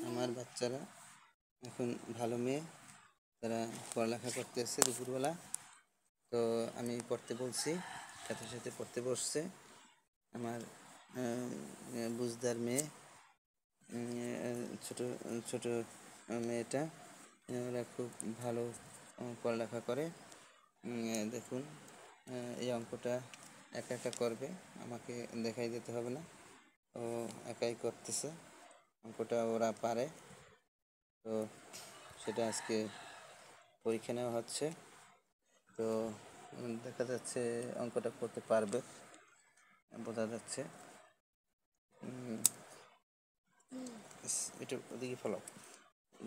আমার বাচ্চারা এখন ভালো মেয়ে, তারা পড়ালেখা করতে এসছে দুপুরবেলা। তো আমি পড়তে বলছি, সাথে সাথে পড়তে বসছে। আমার বুঝদার মেয়ে, ছোট ছোট মেয়েটা, ওরা খুব ভালো পড়ালেখা করে। দেখুন, এই অঙ্কটা একা একা করবে, আমাকে দেখাই দিতে হবে না, ও একাই করতেছে। অঙ্কটা ওরা পারে, তো সেটা আজকে পরীক্ষা নেওয়া হচ্ছে। তো দেখা যাচ্ছে অঙ্কটা করতে পারবে, বোঝা যাচ্ছে। এটা ওদিকে ফলো,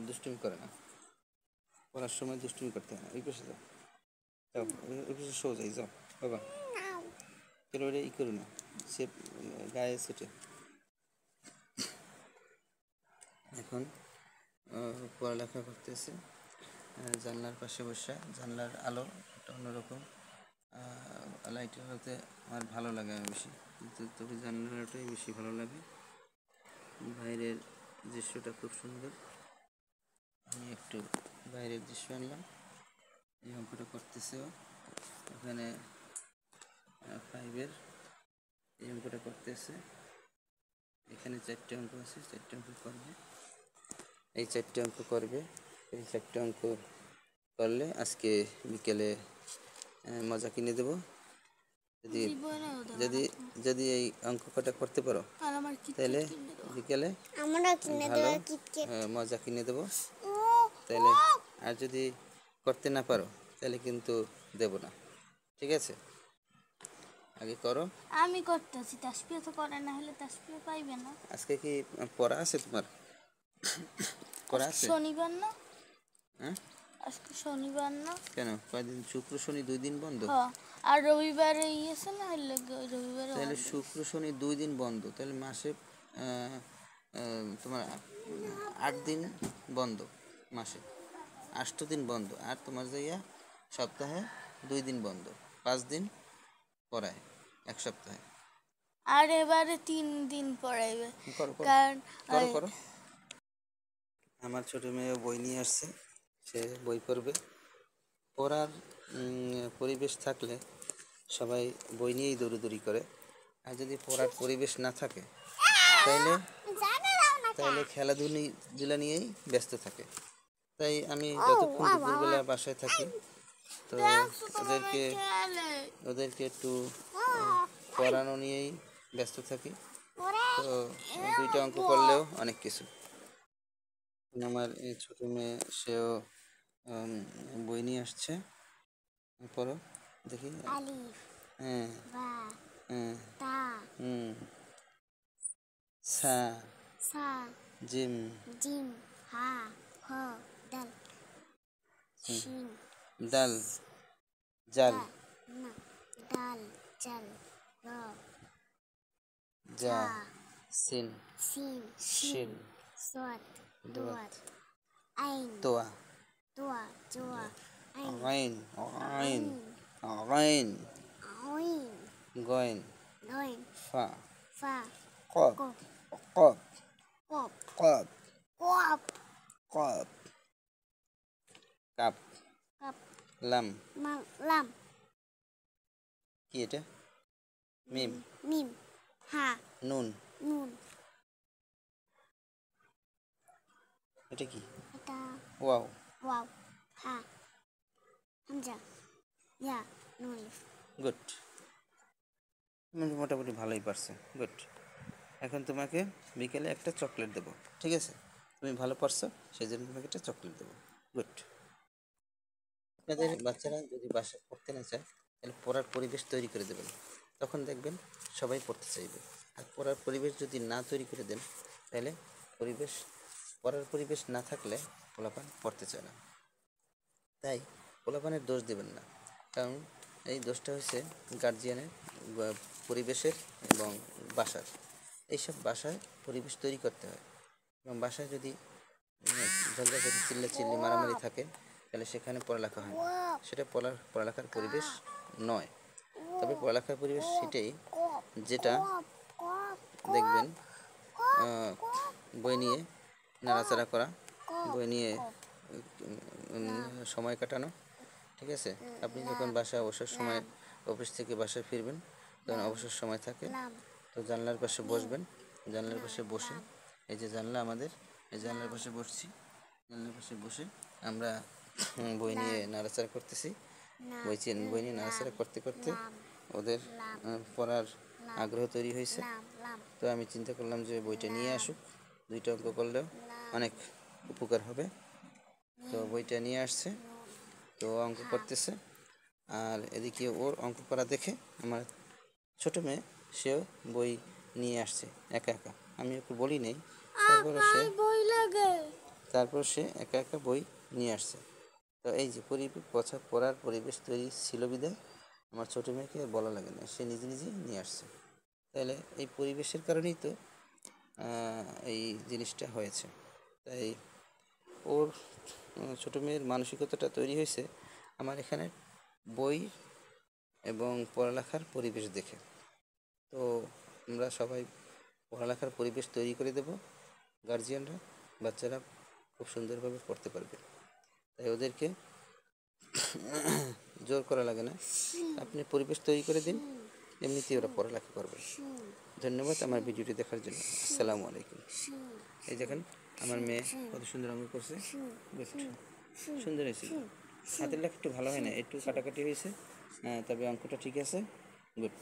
দুষ্টুমি করে না, পড়ার সময় দুষ্টুমি করতে হয় না। ওই পাশে যাও, যাও ওই পাশে শো যাই, যাও বাবা, কেন ওটা ই করো না, সে গায়ে সেটে। এখন পড়ালেখা করতেছে জানলার পাশে বসে। জানলার আলো একটা অন্যরকম, লাইটের আলোতে আমার ভালো লাগে বেশি, কিন্তু তবে জানলার আলোটাই বেশি ভালো লাগে। বাইরের দৃশ্যটা খুব সুন্দর। আমি একটু বাইরের দৃশ্য আনলাম। এই অঙ্কটা করতেছেও এখানে 5-এর এই অঙ্কটা করতেছে। এখানে 4টে অঙ্ক আছে, 4টে অঙ্ক করবে, এই 4টে অঙ্ক করবে। এই 4টে অঙ্ক করলে আজকে বিকেলে মজা কিনে দেবো। যদি যদি যদি এই অঙ্ক কটা করতে পারো তাহলে বিকেলে ভালো মজা কিনে দেবো। তাহলে আর যদি করতে না পারো তাহলে কিন্তু দেব না, ঠিক আছে? আগে করো। আমি করতেছি, তাসবিহ তো করে না হলে তাসবিহ পাইবে না। আজকে কি পড়া আছে তোমার? পড়া আছে? শনিবার না? হ্যাঁ, আজকে শনিবার না? কেন কয়দিন? শুক্র শনি 2 দিন বন্ধ। আর রবিবারে ইয়েছে না, রবিবারে। তাহলে শুক্র শনি 2 দিন বন্ধ, তাহলে মাসে তোমার 8 দিন বন্ধ, মাসে 8 দিন বন্ধ। আর তোমার যাইয়া সপ্তাহে 2 দিন বন্ধ, 5 দিন পড়ায় এক সপ্তাহে। আর এবারে 3 দিন পড়াইবে। করো কারণ করো করো। আমার ছোট মেয়ে বই নিয়ে আসছে, সে বই পড়বে। পড়ার পরিবেশ থাকলে সবাই বই নিয়েই দৌড়াদৌড়ি করে, আর যদি পড়ার পরিবেশ না থাকে তাহলে খেলাধুলা নিয়েই ব্যস্ত থাকে। তাই আমি যতক্ষণ দুপুরবেলা বাসায় থাকি, তো ওদেরকে একটু পড়ানো নিয়েই ব্যস্ত থাকি। তো 2টা অঙ্ক করলেও অনেক কিছু। আমার এই ছোটো মেয়ে, সেও বই নিয়ে আসছে, পড়ো দেখি। হ্যাঁ, সা, জিম, হা, দাল, জাল, জা, সিন, শিন, দোয়াত, তোয়া, আইন, আইন, গয়েন, ফা, কব, কব, কব, কব, কাপ, লাম, কি এটা? মিম, নুন, এটা কি? ওয়াও, গুড, মোটামুটি ভালোই পারছে, গুড। এখন তোমাকে বিকেলে একটা চকলেট দেবো, ঠিক আছে? তুমি ভালো পারছো, সেই জন্য তোমাকে একটা চকলেট দেবো, গুড। আপনাদের বাচ্চারা যদি বাসায় পড়তে না চায় তাহলে পড়ার পরিবেশ তৈরি করে দেবেন, তখন দেখবেন সবাই পড়তে চাইবে। আর পড়ার পরিবেশ যদি না তৈরি করে দেন তাহলে পড়ার পরিবেশ না থাকলে পোলাপান পড়তে চায় না। তাই পোলাপানের দোষ দেবেন না, কারণ এই দোষটা হচ্ছে গার্জিয়ানের, পরিবেশের এবং বাসার। এইসব বাসায় পরিবেশ তৈরি করতে হয়, এবং বাসায় যদি ঝগড়াঝাটি, চিল্লাচিল্লি, মারামারি থাকে তাহলে সেখানে পড়ালেখা হয় না, সেটা পড়ালেখার পরিবেশ নয়। তবে পড়ালেখার পরিবেশ সেটাই যেটা দেখবেন বই নিয়ে নাড়াচাড়া করা, বই নিয়ে সময় কাটানো, ঠিক আছে? আপনি যখন বাসায় অবসর সময় অফিস থেকে বাসায় ফিরবেন, তখন অবসর সময় থাকে, তো জানলার পাশে বসবেন। জানলার পাশে বসে, এই যে জানলা আমাদের, এই জানলার পাশে বসছি, জানলার পাশে বসে আমরা বই নিয়ে নাড়াচাড়া করতেছি। বই নিয়ে নাড়াচাড়া করতে করতে ওদের পড়ার আগ্রহ তৈরি হয়েছে। তো আমি চিন্তা করলাম যে বইটা নিয়ে আসুক, 2টা অঙ্ক করলেও অনেক উপকার হবে। তো বইটা নিয়ে আসছে, তো অঙ্ক করতেছে। আর এদিকে ওর অঙ্ক করা দেখে আমার ছোট মেয়ে, সেও বই নিয়ে আসছে একা একা। আমি ওকে বলি নেই, তারপর সে একা একা বই নিয়ে আসছে। তো এই যে পড়ার পরিবেশ তৈরি ছিল বিধায় আমার ছোটো মেয়েকে আর বলা লাগে না, সে নিজে নিজেই নিয়ে আসছে। তাহলে এই পরিবেশের কারণেই তো এই জিনিসটা হয়েছে। তাই ওর ছোটো মেয়ের মানসিকতাটা তৈরি হয়েছে আমার এখানে বই এবং পড়ালেখার পরিবেশ দেখে। তো আমরা সবাই পড়ালেখার পরিবেশ তৈরি করে দেব, গার্জিয়ানরা, বাচ্চারা খুব সুন্দরভাবে পড়তে পারবে। তাই ওদেরকে জোর করা লাগে না, আপনি পরিবেশ তৈরি করে দিন, এমনিতেই ওরা পড়ালেখা করবে। ধন্যবাদ আমার ভিডিওটি দেখার জন্য। আসসালামু আলাইকুম। এই দেখেন আমার মেয়ে কত সুন্দর অঙ্ক করছে, গুড, সুন্দর হয়েছে। হাতের লেখা একটু ভালো হয় না, একটু কাটাকাটি হয়েছে, তবে অঙ্কটা ঠিক আছে, গুড।